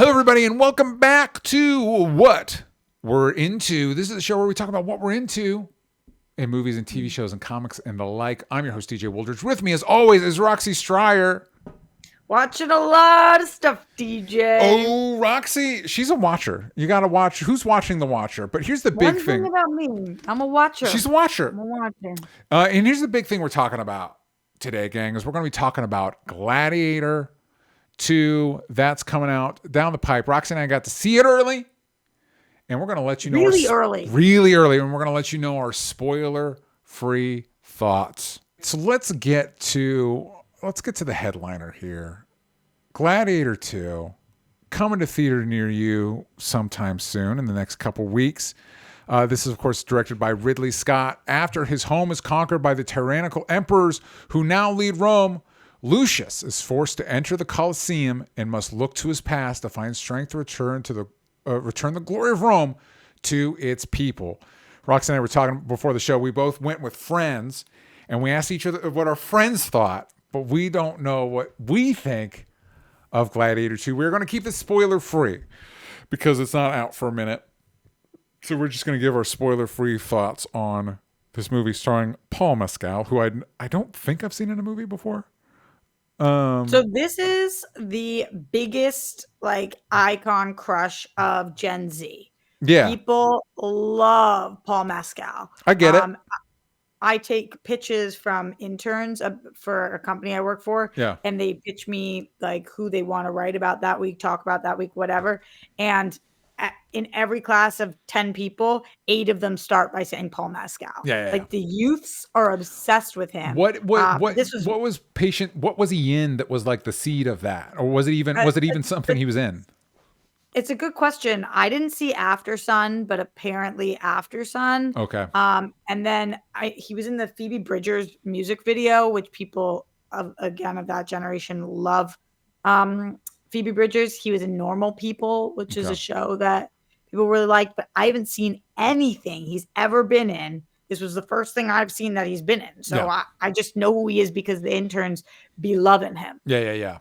Hello, everybody, and welcome back to What We're Into. This is the show where we talk about what we're into in movies and TV shows and comics and the like. I'm your host, DJ Woldridge. With me, as always, is Roxy Stryer. Watching a lot of stuff, DJ. Oh, Roxy, she's a watcher. You got to watch. Who's watching The Watcher? But here's the big thing about me. I'm a watcher. She's a watcher. I'm a watcher. And here's the big thing we're talking about today, gang, is we're going to be talking about Gladiator II. That's coming out down the pipe. Roxy and I got to see it early, and we're going to let you know really early, and we're going to let you know our spoiler-free thoughts. So let's get to the headliner here. Gladiator II coming to theater near you sometime soon in the next couple weeks. This is, of course, directed by Ridley Scott. After his home is conquered by the tyrannical emperors who now lead Rome, Lucius is forced to enter the Colosseum and must look to his past to find strength to return the glory of Rome to its people. Roxy and I were talking before the show. We both went with friends, and we asked each other what our friends thought, but we don't know what we think of Gladiator II. We're going to keep this spoiler-free because it's not out for a minute. So we're just going to give our spoiler-free thoughts on this movie starring Paul Mescal, who I don't think I've seen in a movie before. So this is the biggest icon crush of Gen Z. Yeah. People love Paul Mescal. I get it. I take pitches from interns for a company I work for. Yeah. And they pitch me who they want to write about that week, talk about that week, whatever. And in every class of 10 people, 8 of them start by saying Paul Mescal. Yeah. The youths are obsessed with him. What was he in that was like the seed of that? Or was it even something he was in? It's a good question. I didn't see After Sun, but apparently After Sun. Okay. And then he was in the Phoebe Bridgers music video, which people of that generation love. Phoebe Bridgers. He was in Normal People, which is a show that people really like, but I haven't seen anything he's ever been in. This was the first thing I've seen that he's been in. So I just know who he is because the interns be loving him. Yeah.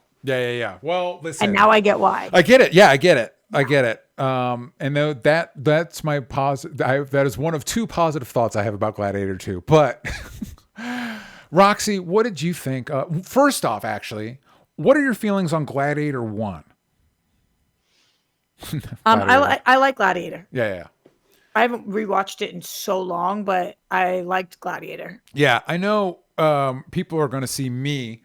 Well, listen. And now I get why. I get it. Yeah, I get it. And though that's my positive. That is one of 2 positive thoughts I have about Gladiator II. But Roxy, what did you think? First off, actually, what are your feelings on Gladiator 1? I like Gladiator. Yeah. I haven't rewatched it in so long, but I liked Gladiator. Yeah, I know people are going to see me,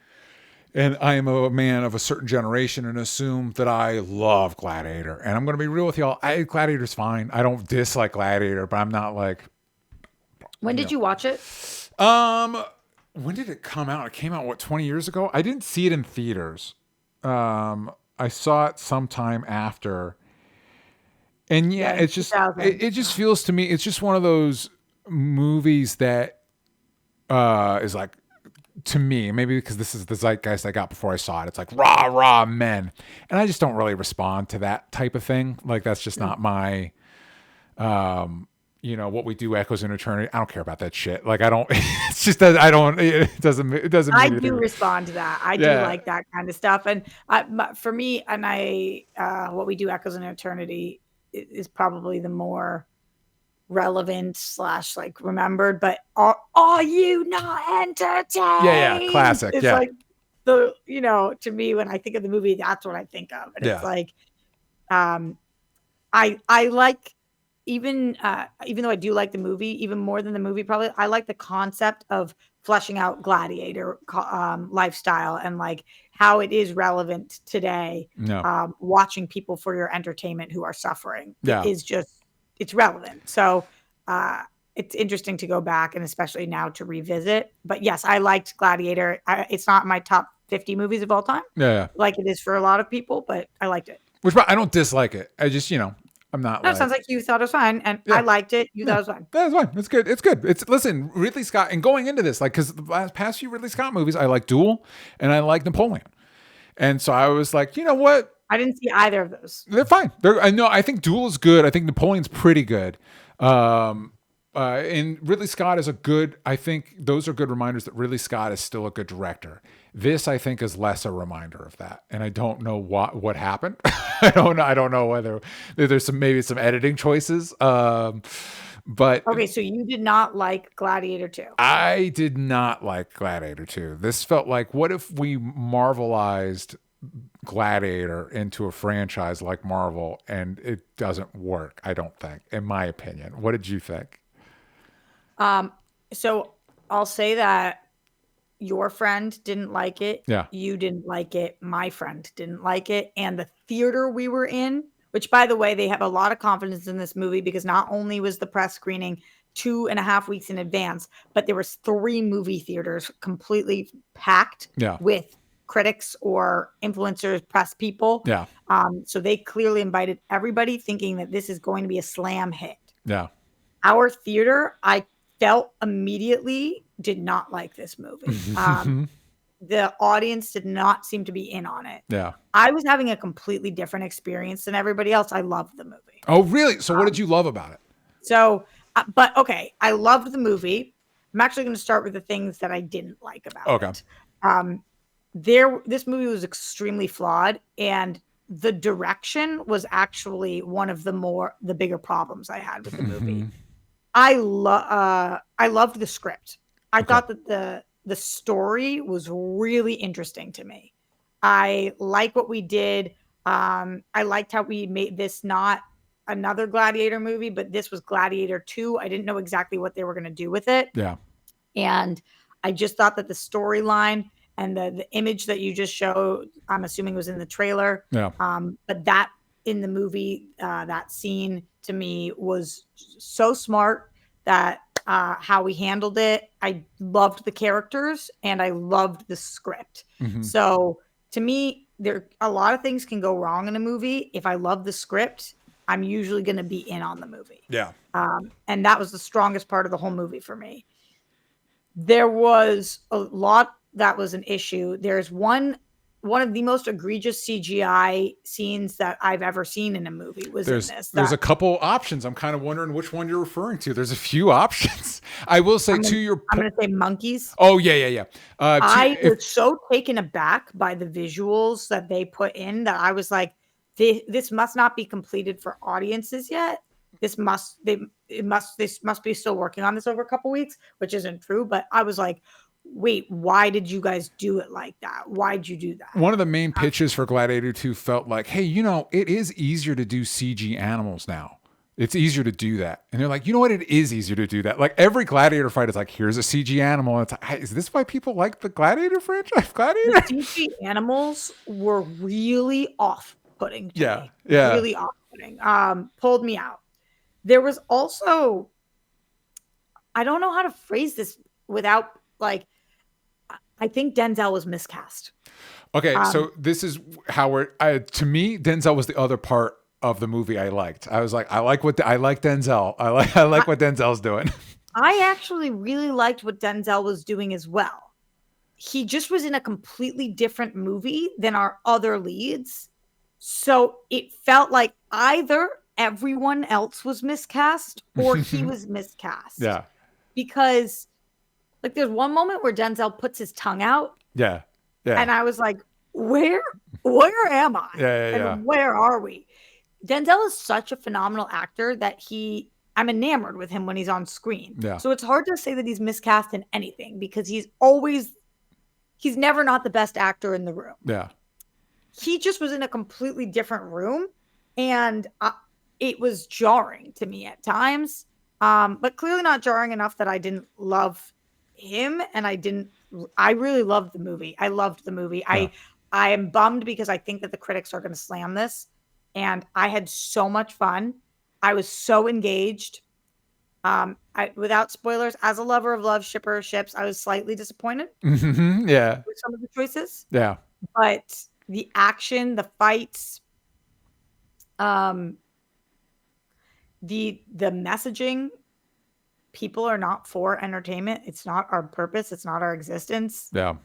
and I am a man of a certain generation, and assume that I love Gladiator. And I'm going to be real with y'all. Gladiator's fine. I don't dislike Gladiator, but I'm not like... When did you watch it? When did it come out? It came out, 20 years ago? I didn't see it in theaters. I saw it sometime after. And it's just, it just feels to me, it's just one of those movies that is like, to me, maybe because this is the zeitgeist I got before I saw it. It's like rah men. And I just don't really respond to that type of thing. Like, that's just not my, what we do echoes in eternity. I don't care about that shit. Like, I don't, it's just that it doesn't. I do respond to that. I do like that kind of stuff. And for me, what we do echoes in eternity is probably the more relevant / remembered, but are you not entertained? Yeah. Classic. It's like to me, when I think of the movie, that's what I think of. And it's like, I like, even though I do like the movie, even more than the movie, probably, I like the concept of fleshing out gladiator lifestyle and how it is relevant today. Watching people for your entertainment who are suffering is just, it's relevant. So it's interesting to go back, and especially now to revisit. But yes, I liked Gladiator. It's not my top 50 movies of all time. Yeah. Like it is for a lot of people, but I liked it. Which I don't dislike it. I just, I'm not. That sounds like you thought it was fine, and I liked it. You thought it was fine. That's fine. It's good. It's good. Listen, Ridley Scott, and going into this, because the past few Ridley Scott movies, I like Duel and I like Napoleon, and so I was like, you know what? I didn't see either of those. They're fine. I think Duel is good. I think Napoleon's pretty good. And Ridley Scott is I think those are good reminders that Ridley Scott is still a good director. This, I think, is less a reminder of that. And I don't know what happened. I don't know whether there's maybe some editing choices. But okay, so you did not like Gladiator 2. I did not like Gladiator 2. This felt like, what if we Marvelized Gladiator into a franchise like Marvel, and it doesn't work, I don't think, in my opinion. What did you think? So I'll say that your friend didn't like it. Yeah. You didn't like it. My friend didn't like it. And the theater we were in, which, by the way, they have a lot of confidence in this movie because not only was the press screening 2.5 weeks in advance, but there was 3 movie theaters completely packed with critics or influencers, press people. Yeah. So they clearly invited everybody thinking that this is going to be a slam hit. Yeah. Our theater, I felt immediately, did not like this movie. The audience did not seem to be in on it. Yeah. I was having a completely different experience than everybody else. I loved the movie. Oh, really? So what did you love about it? So, but okay, I loved the movie. I'm actually going to start with the things that I didn't like about it. This movie was extremely flawed, and the direction was actually one of the bigger problems I had with the movie. I loved the script. I thought that the story was really interesting to me. I like what we did. I liked how we made this not another Gladiator movie, but this was Gladiator 2. I didn't know exactly what they were going to do with it. Yeah. And I just thought that the storyline and the image that you just showed, I'm assuming was in the trailer. Yeah. But that in the movie, that scene to me was so smart that how we handled it. I loved the characters and I loved the script. So to me, a lot of things can go wrong in a movie. If I love the script, I'm usually going to be in on the movie. Yeah. And that was the strongest part of the whole movie for me. There was a lot that was an issue. There's one of the most egregious CGI scenes that I've ever seen in a movie was in this. There's a couple options. I'm kind of wondering which one you're referring to. There's a few options. I will say I'm going to say monkeys. Oh, yeah. I was so taken aback by the visuals that they put in that I was like, this must not be completed for audiences yet. This must be still working on this over a couple weeks, which isn't true. But I was like, wait, why did you guys do it like that? Why'd you do that? One of the main pitches for Gladiator 2 felt like, hey, it is easier to do CG animals now. It's easier to do that. And they're like, you know what? It is easier to do that. Like every Gladiator fight is like, here's a CG animal. And it's like, hey, is this why people like the Gladiator franchise? Gladiator? The CG animals were really off-putting to me. Yeah. Really off-putting. Pulled me out. There was also, I don't know how to phrase this without like, I think Denzel was miscast. Okay, so this is how to me, Denzel was the other part of the movie I liked. I was like, I like Denzel. I like what Denzel's doing. I actually really liked what Denzel was doing as well. He just was in a completely different movie than our other leads. So it felt like either everyone else was miscast or he was miscast. Yeah. Because like there's one moment where Denzel puts his tongue out. Yeah. And I was like, where am I? Yeah. And where are we? Denzel is such a phenomenal actor that I'm enamored with him when he's on screen. Yeah. So it's hard to say that he's miscast in anything because he's never not the best actor in the room. Yeah. He just was in a completely different room and it was jarring to me at times. But clearly not jarring enough that I didn't love him and I really loved the movie. I loved the movie. Yeah. I am bummed because I think that the critics are going to slam this and I had so much fun. I was so engaged. Without spoilers, as a lover of love, shipper of ships, I was slightly disappointed. Yeah. With some of the choices. Yeah. But the action, the fights, the messaging, people are not for entertainment. It's not our purpose. It's not our existence. Yeah.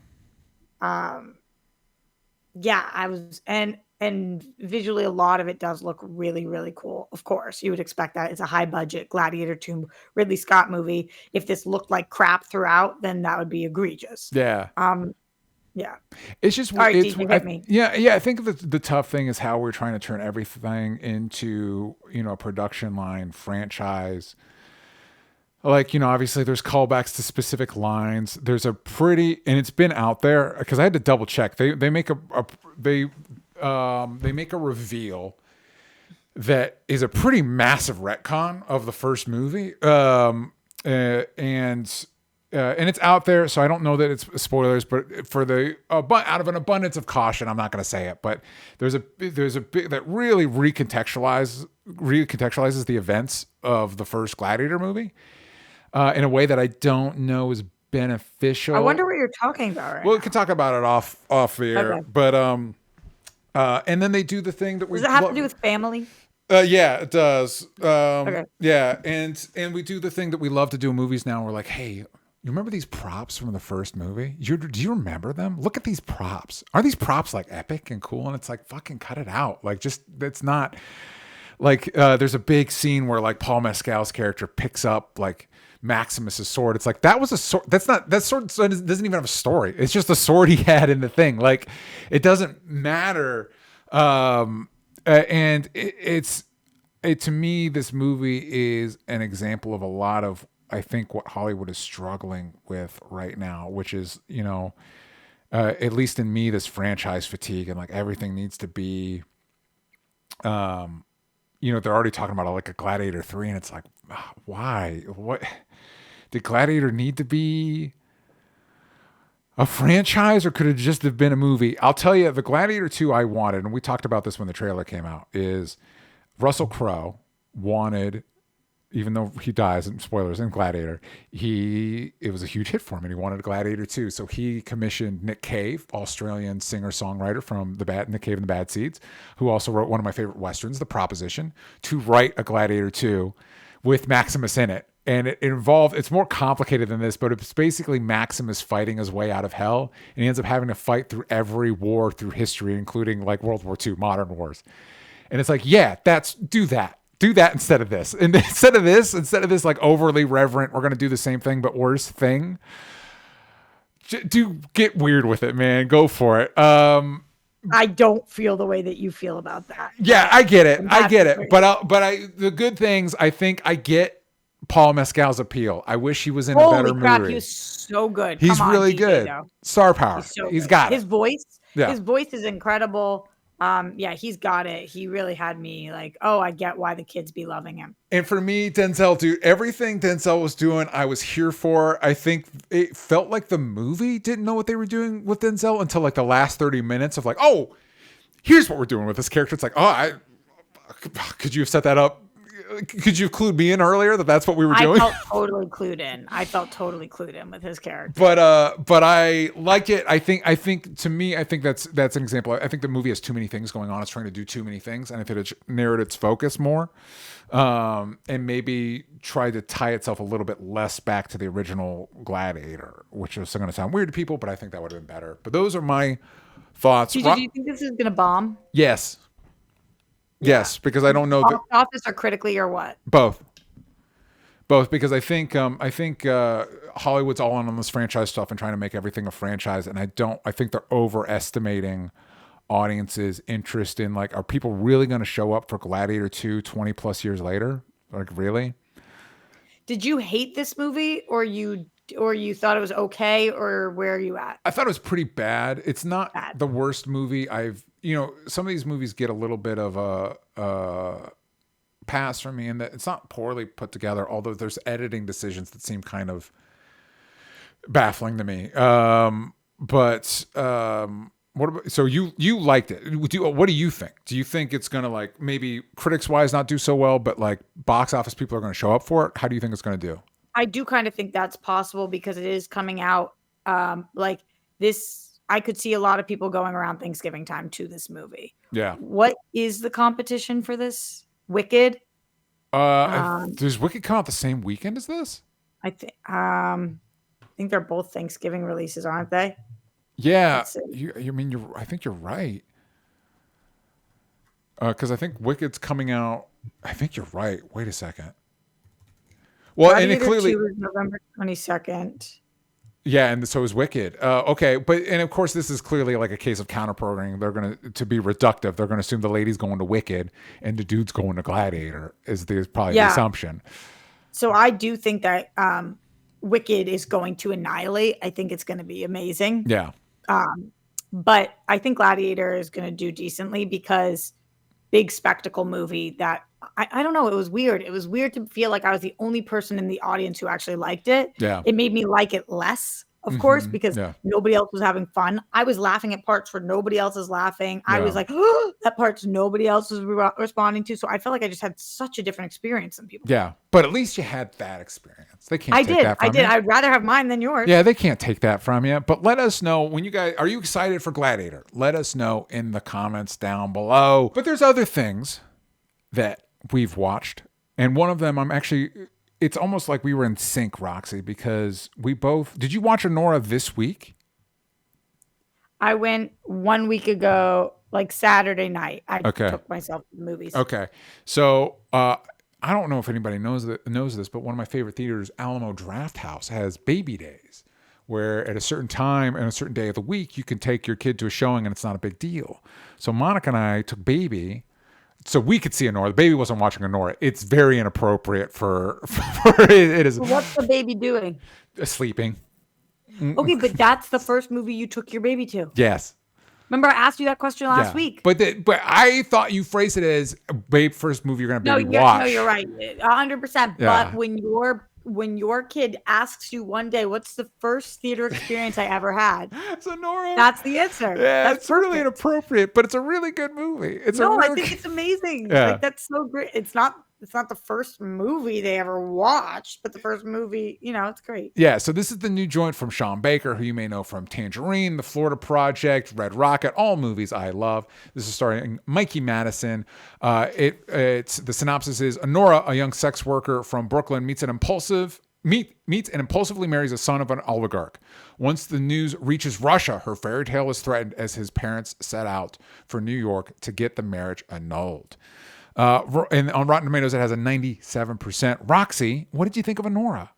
Yeah, I was, and and visually a lot of it does look really, really cool. Of course, you would expect that. It's a high budget Gladiator II Ridley Scott movie. If this looked like crap throughout, then that would be egregious. Yeah. Yeah. It's just, All right, it's, DJ, hit me. yeah. I think the tough thing is how we're trying to turn everything into, a production line franchise. Like, obviously there's callbacks to specific lines. There's a pretty, and it's been out there because I had to double check. They make they make a reveal that is a pretty massive retcon of the first movie. And it's out there, so I don't know that it's spoilers, but for but out of an abundance of caution, I'm not going to say it. But there's a bit that really recontextualizes the events of the first Gladiator movie in a way that I don't know is beneficial. I wonder what you're talking about right Well, now. we can talk about it off the air, Okay. but and then they do the thing that we Does it have to do with family? yeah, it does. Okay. Yeah, and we do the thing that we love to do in movies now. We're like, hey, you remember these props from the first movie? Do you remember them? Look at these props. Are these props like epic and cool? And it's like, fucking cut it out. Like, just, it's not like, there's a big scene where like Paul Mescal's character picks up like Maximus's sword. It's like, that was a sword. That sword doesn't even have a story. It's just a sword he had in the thing. Like, it doesn't matter. And to me, this movie is an example of a lot of, I think, what Hollywood is struggling with right now, which is, at least in me, this franchise fatigue, and like everything needs to be, they're already talking about like a Gladiator 3, and it's like, why? What did Gladiator need to be a franchise, or could it just have been a movie? I'll tell you, the Gladiator 2 I wanted, and we talked about this when the trailer came out, is Russell Crowe wanted, even though he dies, and spoilers, in Gladiator, it was a huge hit for him, and he wanted Gladiator 2. So he commissioned Nick Cave, Australian singer-songwriter from Nick Cave and the Bad Seeds, who also wrote one of my favorite Westerns, The Proposition, to write a Gladiator 2 with Maximus in it. And it's more complicated than this, but it's basically Maximus fighting his way out of hell. And he ends up having to fight through every war through history, including like World War II, modern wars. And it's like, yeah, do that. Do that instead of this. And instead of this like overly reverent, we're going to do the same thing, but worse thing. Do get weird with it, man. Go for it. I don't feel the way that you feel about that. Yeah, I get it. But the good things, I think I get Paul Mescal's appeal. I wish he was in a better crap, movie. He was so good. He's really good. Though. Star power. He's got his it. voice. Yeah. His voice is incredible. Yeah, he's got it. He really had me like, oh, I get why the kids be loving him. And for me, Denzel, dude, everything Denzel was doing, I was here for. I think it felt like the movie didn't know what they were doing with Denzel until like the last 30 minutes of like, oh, here's what we're doing with this character. It's like, oh, could you have set that up? Could you have clued me in earlier that that's what we were doing? I felt totally clued in with his character. But I like it. I think to me, I think that's an example. I think the movie has too many things going on. It's trying to do too many things, and if it had narrowed its focus more, and maybe tried to tie itself a little bit less back to the original Gladiator, which is going to sound weird to people, but I think that would have been better. But those are my thoughts. Do you think this is going to bomb? Yes. Yes, because I don't know box office or critically or what? Both, because I think Hollywood's all in on this franchise stuff and trying to make everything a franchise, and I think they're overestimating audiences' interest in like, are people really going to show up for Gladiator 2 20 plus years later? Like, really? Did you hate this movie, or you thought it was okay, or where are you at? I thought it was pretty bad. It's not the worst movie I've. Some of these movies get a little bit of a pass from me, and that it's not poorly put together, although there's editing decisions that seem kind of baffling to me. What about, so you liked it? What do you think? Do you think it's gonna, like, maybe critics wise not do so well, but like box office people are gonna show up for it? How do you think it's gonna do? I do kind of think that's possible because it is coming out like this. I could see a lot of people going around Thanksgiving time to this movie. Yeah. What is the competition for this? Wicked? Does Wicked come out the same weekend as this? I think they're both Thanksgiving releases, aren't they? Yeah. I think you're right. Because I think Wicked's coming out. I think you're right. Wait a second. Well, and it Gladiator clearly, 2 is November 22nd. yeah, and so is Wicked. Okay, but and of course this is clearly like a case of counter programming. They're going to be reductive. They're going to assume the lady's going to Wicked and the dude's going to Gladiator. Is probably the assumption. So I do think that Wicked is going to annihilate. I think it's going to be amazing. Yeah. But I think Gladiator is going to do decently because big spectacle movie that I don't know. It was weird. It was weird to feel like I was the only person in the audience who actually liked it. Yeah. It made me like it less, of course, because nobody else was having fun. I was laughing at parts where nobody else is laughing. I was like, oh, that part's nobody else is responding to. So I felt like I just had such a different experience than people. Yeah. But at least you had that experience. They can't take that from you. I'd rather have mine than yours. Yeah, they can't take that from you. But let us know when you guys, are you excited for Gladiator? Let us know in the comments down below. But there's other things that we've watched. And one of them, it's almost like we were in sync, Roxy, because did you watch ANORA this week? I went 1 week ago, like Saturday night. I took myself to the movies. Okay. So, I don't know if anybody knows this, but one of my favorite theaters, Alamo Drafthouse, has baby days where at a certain time and a certain day of the week, you can take your kid to a showing and it's not a big deal. So Monica and I took baby so we could see ANORA. The baby wasn't watching ANORA. It's very inappropriate for it is. What's the baby doing? Sleeping. Okay, but that's the first movie you took your baby to. Yes. Remember, I asked you that question last week. But I thought you phrased it as babe first movie you're gonna baby watch. No, you're right, 100%. But when your kid asks you one day, "What's the first theater experience I ever had?" It's ANORA. That's the answer. Yeah, it's really inappropriate, but it's a really good movie. I think it's amazing. Yeah. Like that's so great. It's not the first movie they ever watched, but the first movie, it's great. Yeah, so this is the new joint from Sean Baker, who you may know from Tangerine, The Florida Project, Red Rocket, all movies I love. This is starring Mikey Madison. It's the synopsis is ANORA, a young sex worker from Brooklyn, meets and impulsively marries a son of an oligarch. Once the news reaches Russia, her fairy tale is threatened as his parents set out for New York to get the marriage annulled. And on Rotten Tomatoes, it has a 97%. Roxy, what did you think of ANORA?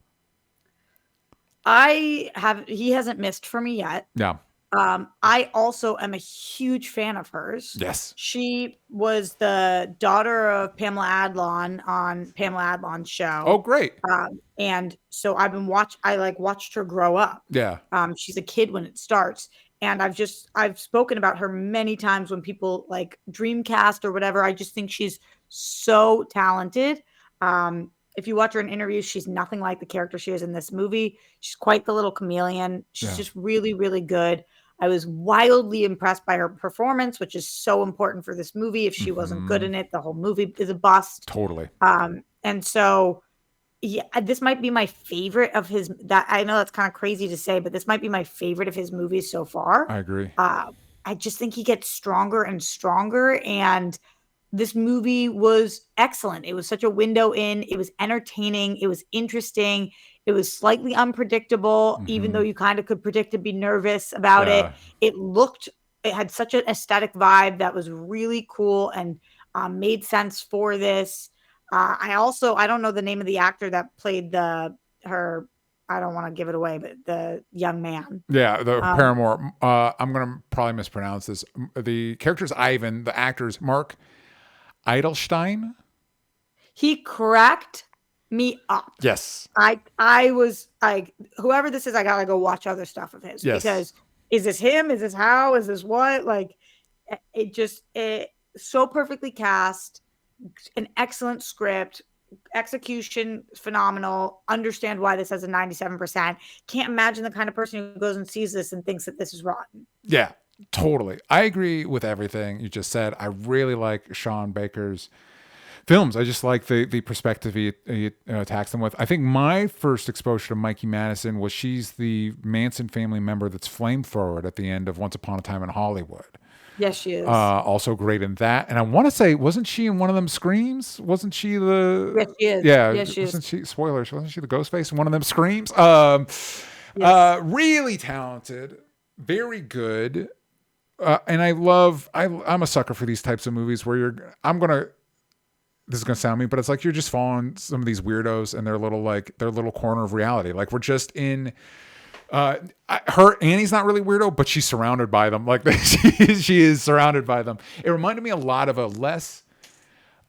He hasn't missed for me yet. Yeah. I also am a huge fan of hers. Yes. She was the daughter of Pamela Adlon on Pamela Adlon's show. Oh, great. And so I watched her grow up. Yeah. She's a kid when it starts. And I've spoken about her many times when people like Dreamcast or whatever. I just think she's so talented. If you watch her in interviews, she's nothing like the character she is in this movie. She's quite the little chameleon. She's just really, really good. I was wildly impressed by her performance, which is so important for this movie. If she wasn't good in it, the whole movie is a bust. Totally. And so, yeah, this might be my favorite of his. That I know that's kind of crazy to say, but this might be my favorite of his movies so far. I agree. I just think he gets stronger and stronger, and this movie was excellent. It was such a window in. It was entertaining. It was interesting. It was slightly unpredictable, even though you kind of could predict to be nervous about it. It had such an aesthetic vibe that was really cool and made sense for this. I don't know the name of the actor that played her. I don't want to give it away, but the young man. Yeah, the Paramore. I'm going to probably mispronounce this. The character's Ivan. The actor's Mark Eidelstein. He cracked me up. Yes. I was like, whoever this is, I got to go watch other stuff of his. Yes. Because is this him? Is this how? Is this what? Like, it so perfectly cast. An excellent script, execution phenomenal. Understand why this has a 97%. Can't imagine the kind of person who goes and sees this and thinks that this is rotten. Yeah, totally. I agree with everything you just said. I really like Sean Baker's films. I just like the perspective he attacks them with. I think my first exposure to Mikey Madison was she's the Manson family member that's flamethrowered at the end of Once Upon a Time in Hollywood. Yes, she is. Also great in that. And I want to say, wasn't she in one of them Screams? Wasn't she the... Yes, she is. Yeah. Yes, she wasn't is. She, spoilers, wasn't she the ghost face in one of them Screams? Yes. Really talented. Very good. and I'm a sucker for these types of movies where this is gonna sound mean, but it's like you're just following some of these weirdos and their little corner of reality. Like we're just in. Annie's not really weirdo, but she's surrounded by them. Like she is surrounded by them. It reminded me a lot of a less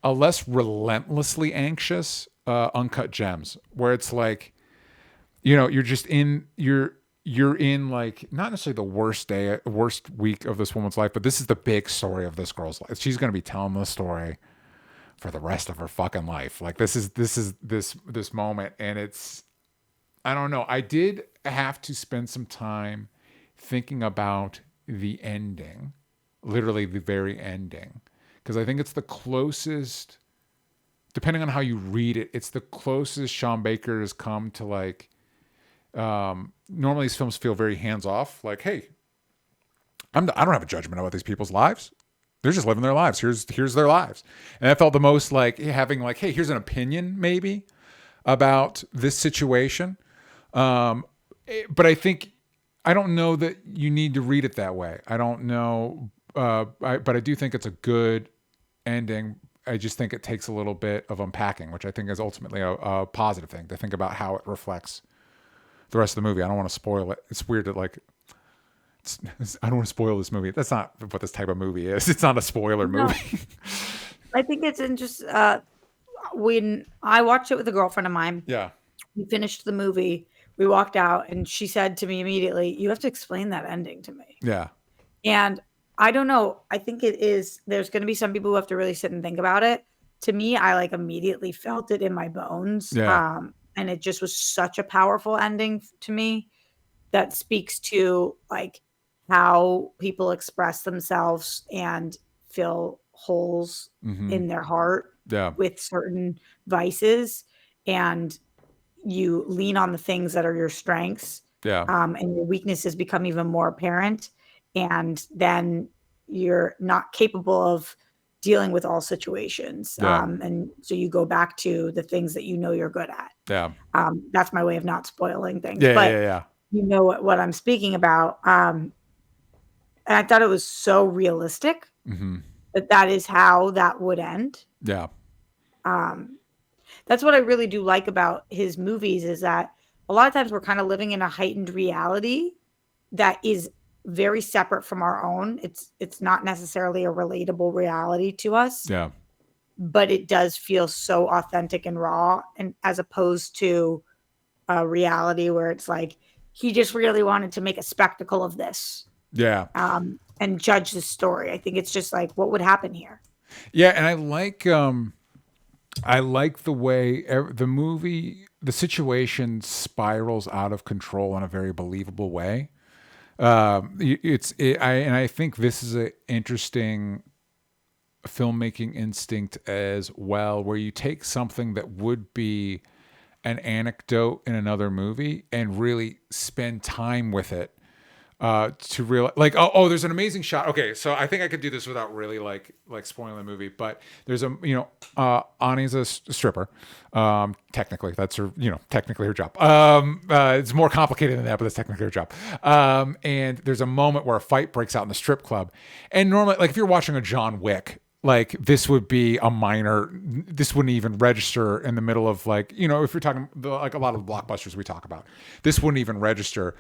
relentlessly anxious Uncut Gems, where it's like, you're just you're in like not necessarily the worst week of this woman's life, but this is the big story of this girl's life. She's gonna be telling the story for the rest of her fucking life. Like this is this moment, and it's, I don't know. I did have to spend some time thinking about the ending, literally the very ending, because I think it's the closest, depending on how you read it, it's the closest Sean Baker has come to like, normally these films feel very hands off. Like, hey, I don't have a judgment about these people's lives. They're just living their lives. Here's their lives. And I felt the most like having like, hey, here's an opinion maybe about this situation. But I don't know that you need to read it that way. I don't know. But I do think it's a good ending. I just think it takes a little bit of unpacking, which I think is ultimately a positive thing, to think about how it reflects the rest of the movie. I don't want to spoil it. It's weird that like, I don't want to spoil this movie. That's not what this type of movie is. It's not a spoiler movie. I think it's interesting. When I watched it with a girlfriend of mine, Yeah. we finished the movie. We walked out, and she said to me immediately, "You have to explain that ending to me." Yeah. And I don't know. I think there's going to be some people who have to really sit and think about it. To me, I like immediately felt it in my bones. Yeah. And it just was such a powerful ending to me that speaks to like how people express themselves and fill holes in their heart with certain vices, and you lean on the things that are your strengths. Yeah. And your weaknesses become even more apparent. And then you're not capable of dealing with all situations. Yeah. And so you go back to the things that you know you're good at. Yeah. That's my way of not spoiling things. Yeah. But Yeah. you know what I'm speaking about. And I thought it was so realistic that is how that would end. Yeah. That's what I really do like about his movies, is that a lot of times we're kind of living in a heightened reality that is very separate from our own. It's not necessarily a relatable reality to us. Yeah. But it does feel so authentic and raw, and as opposed to a reality where it's like he just really wanted to make a spectacle of this. Yeah. And judge the story. I think it's just like, what would happen here? Yeah, and I like the way the situation spirals out of control in a very believable way. I think this is an interesting filmmaking instinct as well, where you take something that would be an anecdote in another movie and really spend time with it. To realize, like, there's an amazing shot. Okay, so I think I could do this without really like spoiling the movie. But there's Ani's a stripper. Technically, that's her. Technically her job. It's more complicated than that, but that's technically her job. And there's a moment where a fight breaks out in the strip club. And normally, like if you're watching a John Wick, like this would be a minor. This wouldn't even register in the middle of like if you're talking like a lot of the blockbusters we talk about, this wouldn't even register.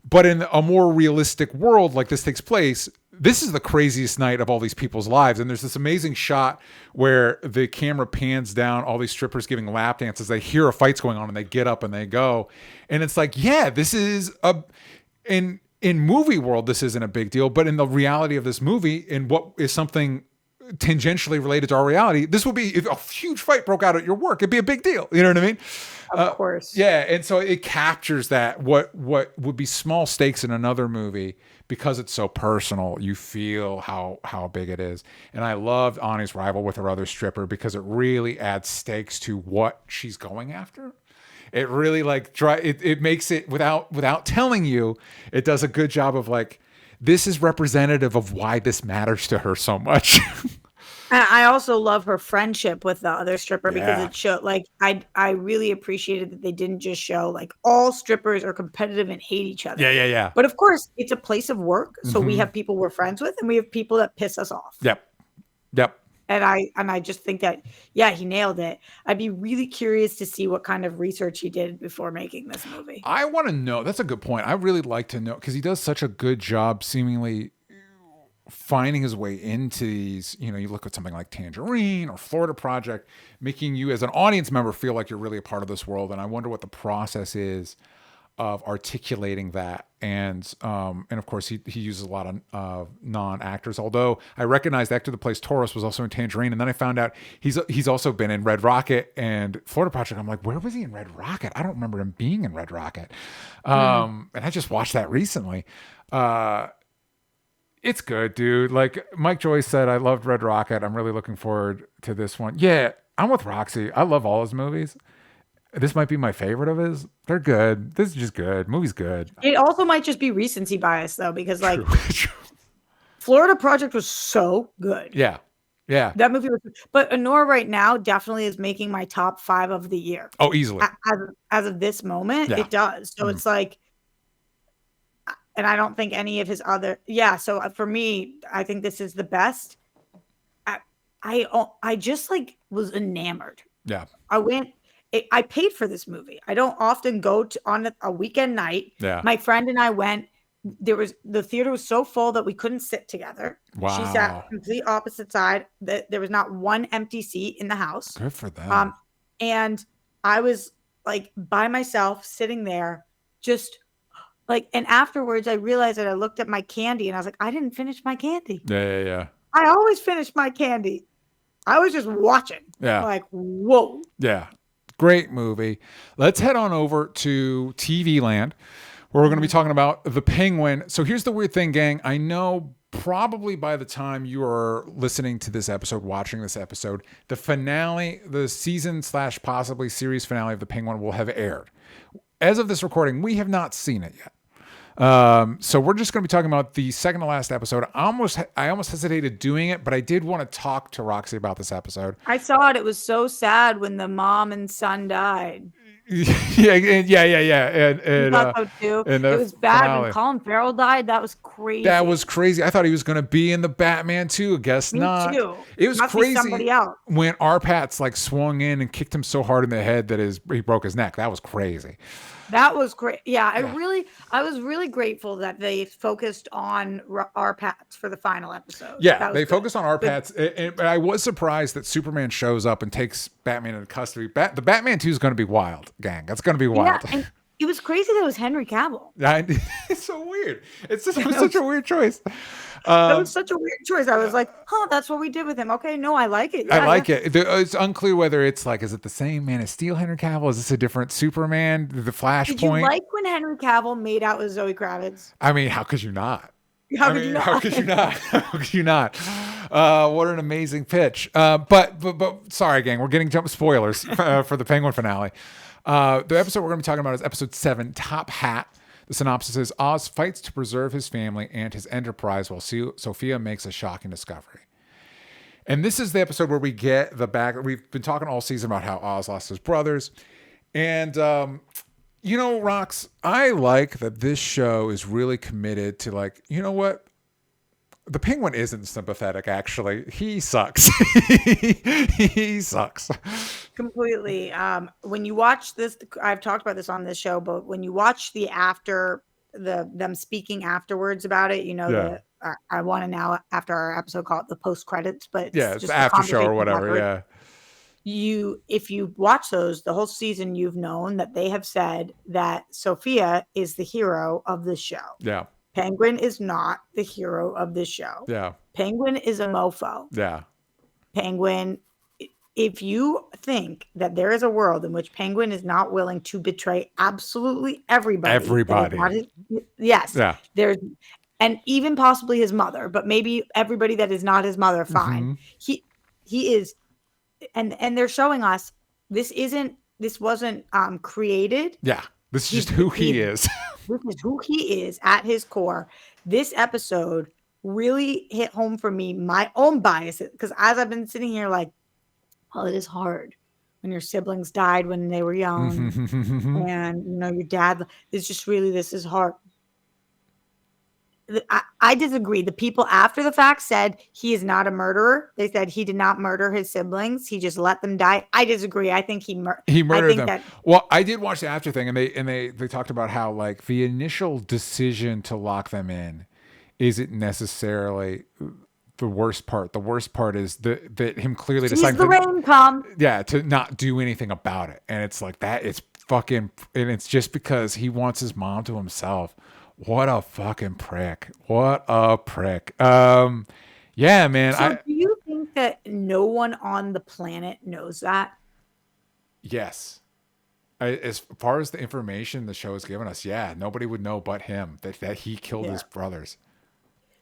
But in a more realistic world, like this takes place, this is the craziest night of all these people's lives. And there's this amazing shot where the camera pans down all these strippers giving lap dances. They hear a fight's going on and they get up and they go. And it's like, yeah, this is in movie world, this isn't a big deal. But in the reality of this movie, in what is something tangentially related to our reality, this would be, if a huge fight broke out at your work, it'd be a big deal. You know what I mean? Of course. Yeah. And so it captures that what would be small stakes in another movie, because it's so personal, you feel how big it is. And I loved Ani's rival with her other stripper because it really adds stakes to what she's going after. It really it makes it without telling you, it does a good job of like, this is representative of why this matters to her so much. And I also love her friendship with the other stripper because Yeah. it showed like I really appreciated that they didn't just show like all strippers are competitive and hate each other. Yeah. But of course, it's a place of work, so we Mm-hmm. have people we're friends with and we have people that piss us off. Yep. And I just think that yeah, he nailed it. I'd be really curious to see what kind of research he did before making this movie. I want to know. That's a good point. I really like to know because he does such a good job seemingly finding his way into these, you look at something like Tangerine or Florida Project, making you as an audience member feel like you're really a part of this world. And I wonder what the process is of articulating that. And of course he uses a lot of non-actors, although I recognized the actor that plays Taurus was also in Tangerine. And then I found out he's also been in Red Rocket and Florida Project. I'm like, where was he in Red Rocket? I don't remember him being in Red Rocket. And I just watched that recently. It's good, dude. Like Mike Joyce said, I loved Red Rocket. I'm really looking forward to this one. Yeah, I'm with Roxy. I love all his movies. This might be my favorite of his. They're good. This is just good. Movie's good. It also might just be recency bias though, because like True. Florida Project was so good. Yeah. That movie was, but Anora right now definitely is making my top 5 of the year. Oh, easily. As of this moment, Yeah. it does. So it's like, and I don't think any of his other, so for me, I think this is the best. I just like was enamored. Yeah. I paid for this movie. I don't often go to on a weekend night. Yeah. My friend and I went. The theater was so full that we couldn't sit together. Wow. She sat complete opposite side. There was not one empty seat in the house. Good for them. And I was like by myself sitting there, just like, and afterwards I realized that I looked at my candy and I was like, I didn't finish my candy. Yeah. I always finish my candy. I was just watching. Yeah. Like, whoa. Yeah. Great movie. Let's head on over to TV Land, where we're going to be talking about The Penguin. So here's the weird thing, gang. I know probably by the time you are listening to this episode, watching this episode, the finale, the season / possibly series finale of The Penguin will have aired. As of this recording, we have not seen it yet. So we're just going to be talking about the second to last episode. I almost hesitated doing it, but I did want to talk to Roxy about this episode. I saw it. It was so sad when the mom and son died. Yeah. And I thought so too. It was bad finale. when Colin Farrell died. That was crazy. That was crazy. I thought he was going to be in the Batman too. Guess Me not. too. It was Must be crazy somebody else. when Arpats like swung in and kicked him so hard in the head that he broke his neck. That was crazy. That was great. Yeah, I was really grateful that they focused on our Pats for the final episode. Yeah, they focused on Arpats. And I was surprised that Superman shows up and takes Batman into custody. The Batman 2 is going to be wild, gang. That's going to be wild. Yeah, and it was crazy that it was Henry Cavill. It's so weird. It was such a weird choice. That was such a weird choice. I was like, that's what we did with him. Okay, no, I like it. Yeah, I like it. It's unclear whether it's like, is it the same Man of Steel Henry Cavill? Is this a different Superman? The Flashpoint? Did you like when Henry Cavill made out with Zoe Kravitz? I mean, how could you not? How could you not? How could you not? How could you not? What an amazing pitch. But sorry, gang, we're getting spoilers for the Penguin finale. The episode we're going to be talking about is episode 7, Top Hat. The synopsis is Oz fights to preserve his family and his enterprise while Sophia makes a shocking discovery. And this is the episode where we get the back. We've been talking all season about how Oz lost his brothers. And, Rox, I like that this show is really committed to like, you know what? The Penguin isn't sympathetic, actually. He sucks. He sucks. Completely. When you watch this, I've talked about this on this show, but when you watch them speaking afterwards about it, I want to now, after our episode, call it the post credits, but it's the after show or whatever. Afterwards. Yeah. If you watch those, the whole season, you've known that they have said that Sophia is the hero of the show. Yeah. Penguin is not the hero of this show. Yeah. Penguin is a mofo. Yeah. Penguin, if you think that there is a world in which Penguin is not willing to betray absolutely everybody. Yes. Yeah. There's, and even possibly his mother, but maybe everybody that is not his mother, fine. Mm-hmm. He is, and they're showing us this wasn't created. Yeah. This is just who he is. This is who he is at his core. This episode really hit home for me, my own biases. Because as I've been sitting here like, well, it is hard when your siblings died when they were young and, your dad, it's just really, this is hard. I disagree. The people after the fact said he is not a murderer. They said he did not murder his siblings. He just let them die. I disagree. I think he murdered them. Well, I did watch the after thing, and they talked about how like the initial decision to lock them in isn't necessarily the worst part. The worst part is that him clearly deciding the rain come. Yeah, to not do anything about it, and it's like that. It's fucking, and it's just because he wants his mom to himself. What a fucking prick. What a prick. Yeah, man. So do you think that no one on the planet knows that? Yes. As far as the information the show has given us, yeah, nobody would know but him that he killed his brothers.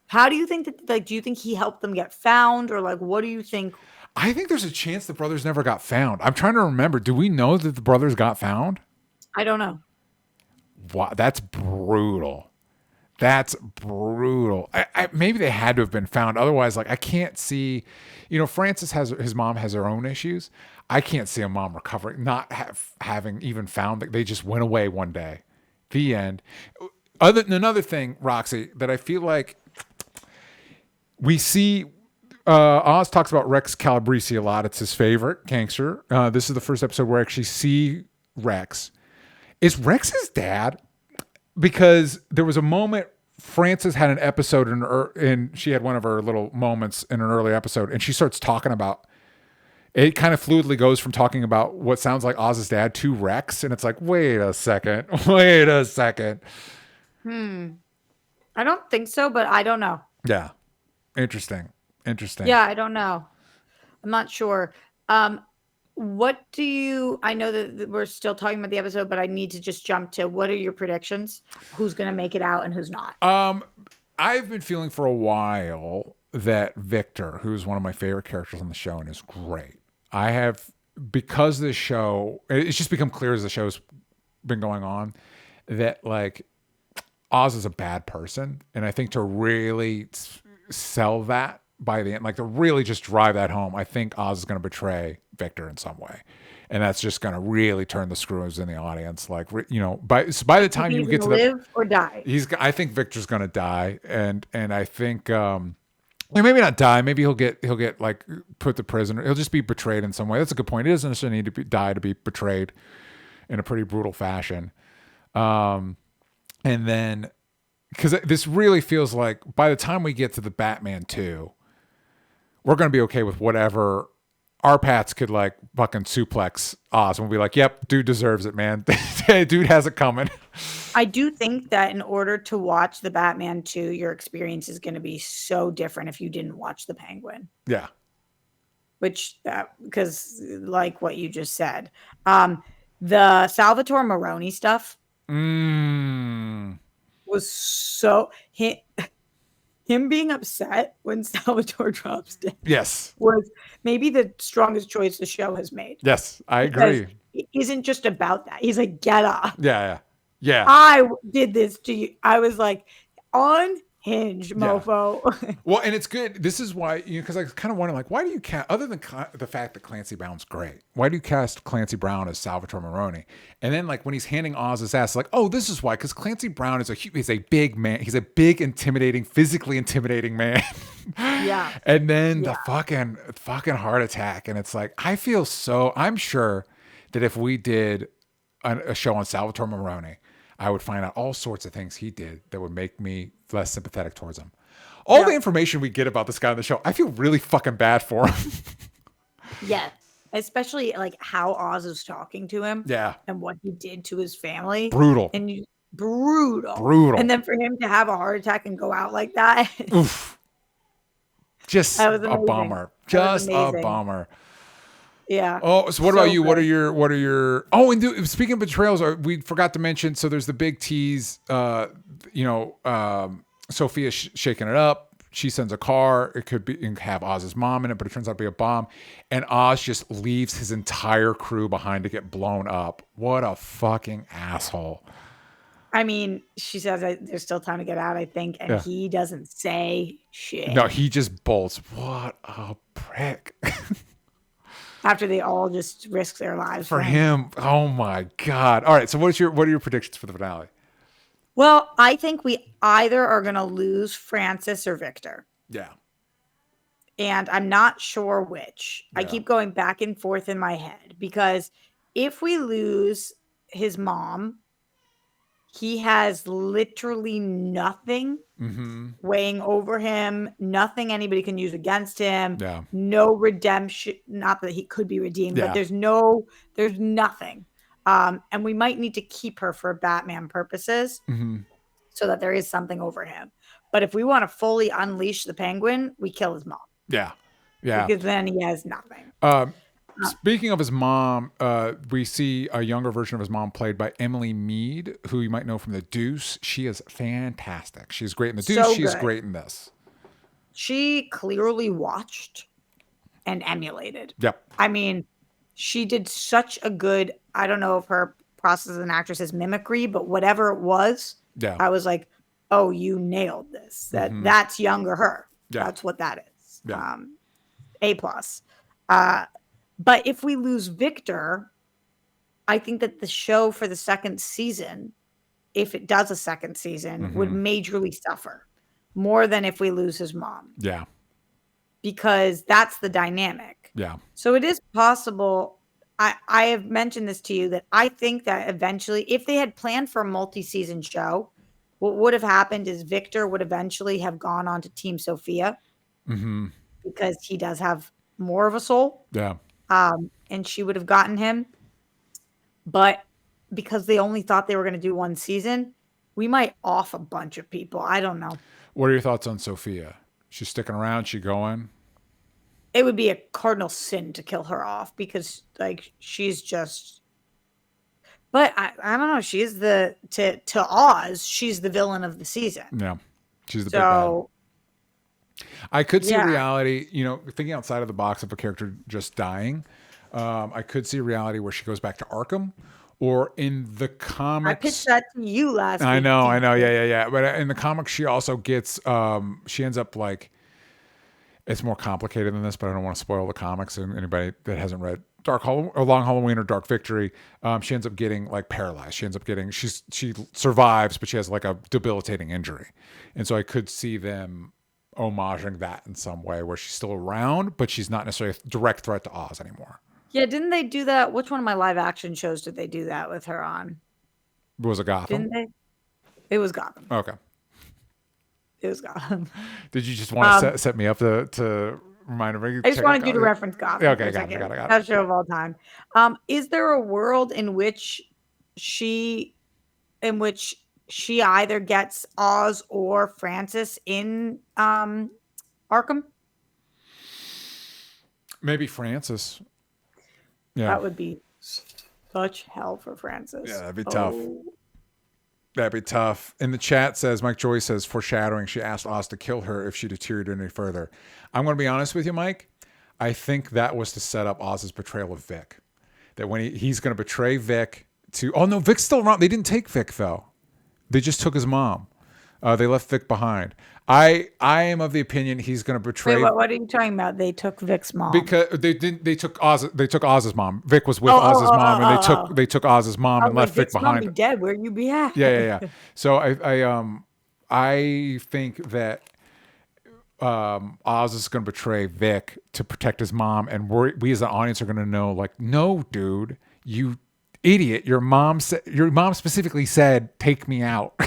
How do you think that, like, do you think he helped them get found, or like, what do you think? I think there's a chance the brothers never got found. I'm trying to remember. Do we know that the brothers got found? I don't know. Wow, that's brutal. That's brutal. Maybe they had to have been found. Otherwise, like, I can't see, Francis his mom has her own issues. I can't see a mom recovering, not having even found that they just went away one day. The end. Another thing, Roxy, that I feel like we see, Oz talks about Rex Calabrese a lot. It's his favorite gangster. This is the first episode where I actually see Rex. Is Rex his dad? Because there was a moment, Frances had an episode and she had one of her little moments in an early episode, and she starts talking about, it kind of fluidly goes from talking about what sounds like Oz's dad to Rex, and it's like, wait a second. I don't think so, but I don't know. Yeah. Interesting. Yeah, I don't know. I'm not sure. What do you, I know that we're still talking about the episode, but I need to just jump to, what are your predictions? Who's going to make it out and who's not? I've been feeling for a while that Victor, who's one of my favorite characters on the show and is great, because this show, it's just become clear as the show's been going on that like Oz is a bad person. And I think to really sell that by the end, like to really just drive that home, I think Oz is going to betray Victor in some way. And that's just going to really turn the screws in the audience. Like, by the time you get to live or die, I think Victor's going to die. And I think, maybe not die. Maybe he'll get like put to prison. He'll just be betrayed in some way. That's a good point. He doesn't necessarily need to die to be betrayed in a pretty brutal fashion. And then, because this really feels like by the time we get to the Batman 2, we're going to be okay with whatever. Our Pats could like fucking suplex Oz and we'll be like, yep, dude deserves it, man. Dude has it coming. I do think that in order to watch the Batman 2, your experience is going to be so different if you didn't watch the Penguin. Yeah. Because like what you just said, the Salvatore Maroni stuff was so him being upset when Salvatore drops dead. Yes. Was maybe the strongest choice the show has made. Yes, I agree. It isn't just about that. He's like, get up. Yeah. I did this to you. I was like, unhinged, mofo. Well, and it's good. This is why, because I was kind of wondering, like, why do you cast, other than the fact that Clancy Brown's great, why do you cast Clancy Brown as Salvatore Maroni? And then, like, when he's handing Oz his ass, like, oh, this is why, because Clancy Brown is a big man. He's a big, physically intimidating man. Yeah. And then the fucking heart attack. And it's like, I'm sure that if we did a show on Salvatore Maroni, I would find out all sorts of things he did that would make me less sympathetic towards him. All the information we get about this guy on the show, I feel really fucking bad for him. Yes. Especially like how Oz is talking to him. Yeah. And what he did to his family. Brutal. Brutal. And then for him to have a heart attack and go out like that. Oof. Just a bummer. Just a bummer. Yeah. Oh, so what about you? Good. What are your? Oh, and speaking of betrayals, we forgot to mention. So there's the big tease. Sophia's shaking it up. She sends a car. It could have Oz's mom in it, but it turns out to be a bomb. And Oz just leaves his entire crew behind to get blown up. What a fucking asshole. I mean, she says there's still time to get out, I think, and Yeah. he doesn't say shit. No, he just bolts. What a prick. After they all just risk their lives For him. Oh my God. All right. So what are your predictions for the finale? Well, I think we either are going to lose Francis or Victor. Yeah. And I'm not sure which. I Yeah. keep going back and forth in my head because if we lose his mom, he has literally nothing weighing over him, nothing anybody can use against him. Yeah. No redemption. Not that he could be redeemed, Yeah. but there's nothing. And we might need to keep her for Batman purposes so that there is something over him. But if we want to fully unleash the Penguin, we kill his mom. Yeah. Yeah. Because then he has nothing. Speaking of his mom, we see a younger version of his mom played by Emily Mead, who you might know from The Deuce. She is fantastic. She's great in The Deuce. She's great in this. She clearly watched and emulated. Yep. I mean, she did such a good, I don't know if her process as an actress is mimicry, but whatever it was, yeah. I was like, oh, you nailed this. That's younger her. Yeah. That's what that is. Yeah. A+. But if we lose Victor, I think that the show for the second season, if it does a second season, would majorly suffer more than if we lose his mom. Yeah. Because that's the dynamic. Yeah. So it is possible. I have mentioned this to you that I think that eventually, if they had planned for a multi-season show, what would have happened is Victor would eventually have gone on to Team Sophia because he does have more of a soul. Yeah. And she would have gotten him. But because they only thought they were going to do one season, we might off a bunch of people. I don't know. What are your thoughts on Sophia? She's sticking around? She going? It would be a cardinal sin to kill her off because, like, she's just. But I don't know. She's to Oz. She's the villain of the season. Yeah, she's the big bad. I could see reality, thinking outside of the box of a character just dying. I could see reality where she goes back to Arkham, or in the comics. I pitched that to you last week. I know. Yeah. But in the comics, she also gets, she ends up like, it's more complicated than this, but I don't want to spoil the comics. And anybody that hasn't read Long Halloween or Dark Victory, she ends up getting like paralyzed. She ends up getting, she survives, but she has like a debilitating injury. And so I could see them homaging that in some way where she's still around, but she's not necessarily a direct threat to Oz anymore. Yeah, didn't they do that? Which one of my live action shows did they do that with her on? Was it Gotham? Didn't they? It was Gotham. Okay. It was Gotham. Did you just want to set me up to remind me? I just wanted you to reference Gotham. Okay, got it. Best show of all time. Is there a world in which she either gets Oz or Francis in Arkham? Maybe Francis. Yeah. That would be such hell for Francis. Yeah, that'd be tough. That'd be tough. In the chat says, Mike Joy says, foreshadowing, she asked Oz to kill her if she deteriorated any further. I'm going to be honest with you, Mike. I think that was to set up Oz's betrayal of Vic. That when he's going to betray Vic to... Oh, no, Vic's still around. They didn't take Vic, though. They just took his mom. They left Vic behind. I am of the opinion he's going to betray. Wait, what are you talking about? They took Vic's mom because they didn't. They took Oz. They took Oz's mom. Vic was with Oz's mom, and they took Oz's mom and left Vic behind. Vic's mom be dead. Where you be at? Yeah. So I think that Oz is going to betray Vic to protect his mom, and we as an audience are going to know, like, no, dude, you idiot. Your mom specifically said, "Take me out."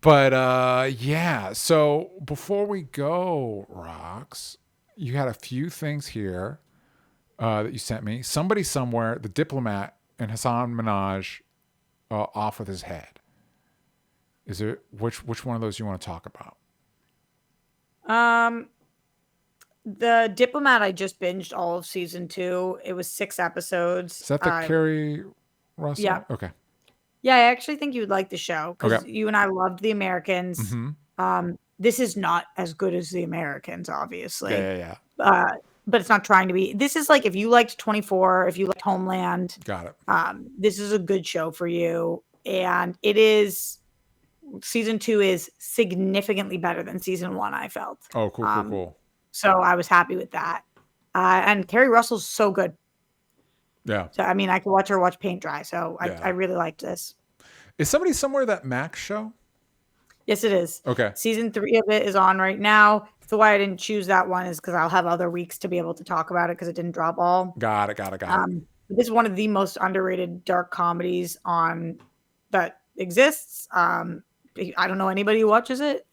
Yeah. So before we go, Rox, you had a few things here that you sent me. Somebody somewhere, the diplomat and Hassan Minaj off with his head. Is it which one of those you want to talk about? The Diplomat, I just binged all of season 2. It was 6 episodes. Is that the Carrie Russell? Yeah. Okay. Yeah, I actually think you would like the show because you and I loved The Americans. This is not as good as The Americans, obviously. Yeah. but it's not trying to be. This is like if you liked 24, if you liked Homeland, Got it. this is a good show for you. And it is, season 2 is significantly better than season 1, I felt. Oh, cool. So I was happy with that. And Kerry Russell's so good. Yeah. So, I mean, I could watch her watch paint dry. So I really liked this. Is Somebody Somewhere that Max show? Yes, it is. Okay. Season 3 of it is on right now. The why I didn't choose that one is because I'll have other weeks to be able to talk about it because it didn't drop all. Got it. This is one of the most underrated dark comedies on that exists. I don't know anybody who watches it,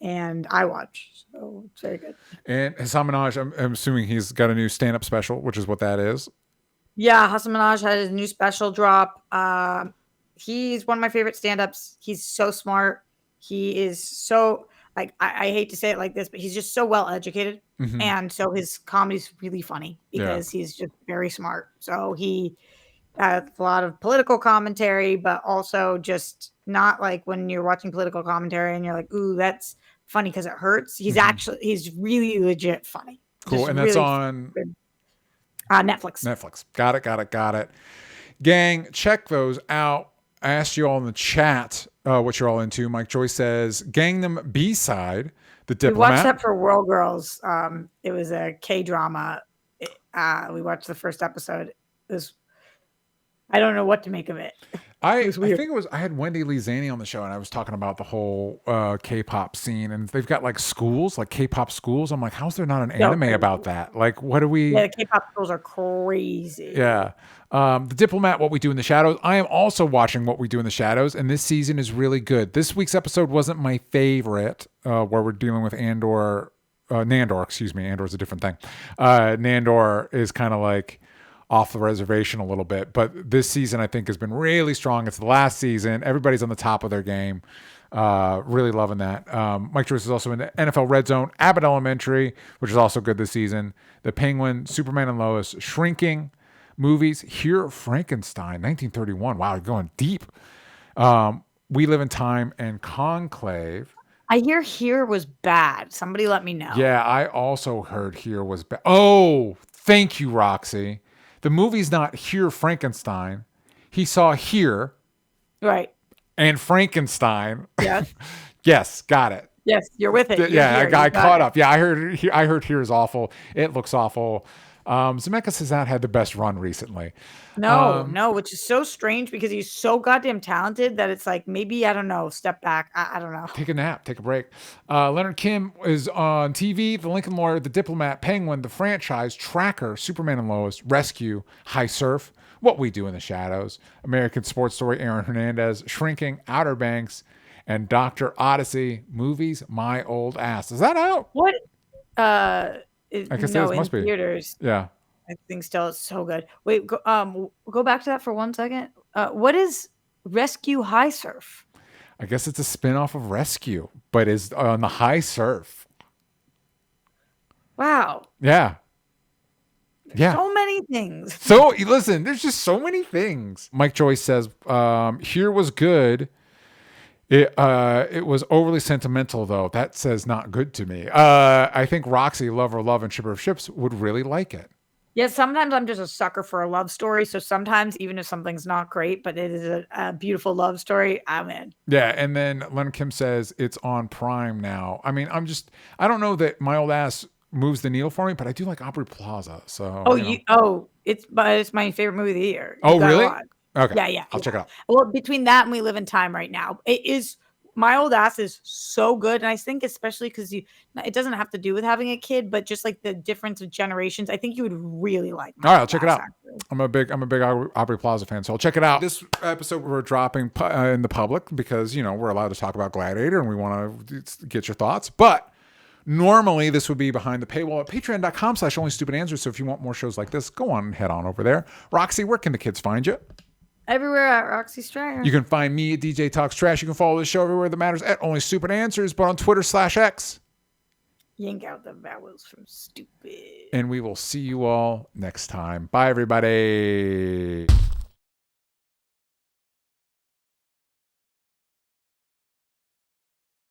and I watch, so it's very good. And Hassan Minaj, I'm assuming he's got a new stand-up special, which is what that is. Yeah, Hassan Minaj had his new special drop. He's one of my favorite stand-ups. He's so smart. He is so, like, I hate to say it like this, but he's just so well educated. Mm-hmm. And so his comedy's really funny because he's just very smart. So he has a lot of political commentary, but also just not like when you're watching political commentary and you're like, ooh, that's funny because it hurts. He's he's really legit funny. Cool. Just And that's really on Netflix. Got it. Gang, check those out. I asked you all in the chat what you're all into. Mike Joyce says, Gangnam B-side, The Diplomat. We watched that for World Girls. It was a K-drama. We watched the first episode. It was, I don't know what to make of it. I had Wendy Lee Zaney on the show, and I was talking about the whole K-pop scene, and they've got like schools, like K-pop schools. I'm like, how's there not an anime about that? Like, what do we? Yeah, the K-pop schools are crazy. Yeah. The Diplomat, What We Do in the Shadows. I am also watching What We Do in the Shadows, and this season is really good. This week's episode wasn't my favorite, where we're dealing with Nandor, excuse me. Andor's a different thing. Nandor is kind of like off the reservation a little bit, but this season I think has been really strong. It's the last season. Everybody's on the top of their game. Really loving that. Mike Joyce is also in the NFL Red Zone, Abbott Elementary, which is also good this season. The Penguin, Superman and Lois, Shrinking, movies, Here Frankenstein, 1931. Wow, you're going deep. We Live in Time and Conclave. I hear Here was bad. Somebody let me know. Yeah, I also heard Here was bad. Oh, thank you, Roxy. The movie's not Here Frankenstein. He saw Here. Right. And Frankenstein. Yes. Yes, got it. Yes, you're with it. I caught up. Yeah, I heard Here is awful. It looks awful. Zemeckis has not had the best run recently. No, which is so strange because he's so goddamn talented that it's like, maybe, I don't know, step back. I don't know. Take a nap, take a break. Leonard Kim is on TV, The Lincoln Lawyer, The Diplomat, Penguin, The Franchise, Tracker, Superman and Lois, Rescue, High Surf, What We Do in the Shadows, American Sports Story, Aaron Hernandez, Shrinking, Outer Banks, and Dr. Odyssey, movies, My Old Ass. Is that out? What? I guess it must be. Theaters. Yeah. I think still it's so good. Wait, go back to that for 1 second. What is Rescue High Surf? I guess it's a spin-off of Rescue, but is on the high surf. Wow. Yeah. Yeah. So many things. So listen, there's just so many things. Mike Joyce says, Here was good. It was overly sentimental, though. That says not good to me. I think Roxy, Lover, Love, and Shipper of Ships would really like it. Yeah, sometimes I'm just a sucker for a love story. So sometimes, even if something's not great, but it is a beautiful love story, I'm in. Yeah, and then Leonard Kim says it's on Prime now. I mean, I don't know that My Old Ass moves the needle for me, but I do like Aubrey Plaza. So it's my favorite movie of the year. Oh, really? Okay. Yeah. I'll check it out. Well, between that and We Live in Time right now, it is. My Old Ass is so good. And I think especially because it doesn't have to do with having a kid, but just like the difference of generations, I think you would really like. All right, I'll check it out. Actually. I'm a big Aubrey Plaza fan, so I'll check it out. This episode we're dropping in the public because, we're allowed to talk about Gladiator and we want to get your thoughts. But normally this would be behind the paywall at patreon.com/onlystupidanswers. So if you want more shows like this, go on and head on over there. Roxy, where can the kids find you? Everywhere at Roxy Stringer. You can find me at DJ Talks Trash. You can follow the show everywhere that matters at Only Stupid Answers, but on Twitter/X. Yank out the vowels from stupid. And we will see you all next time. Bye, everybody.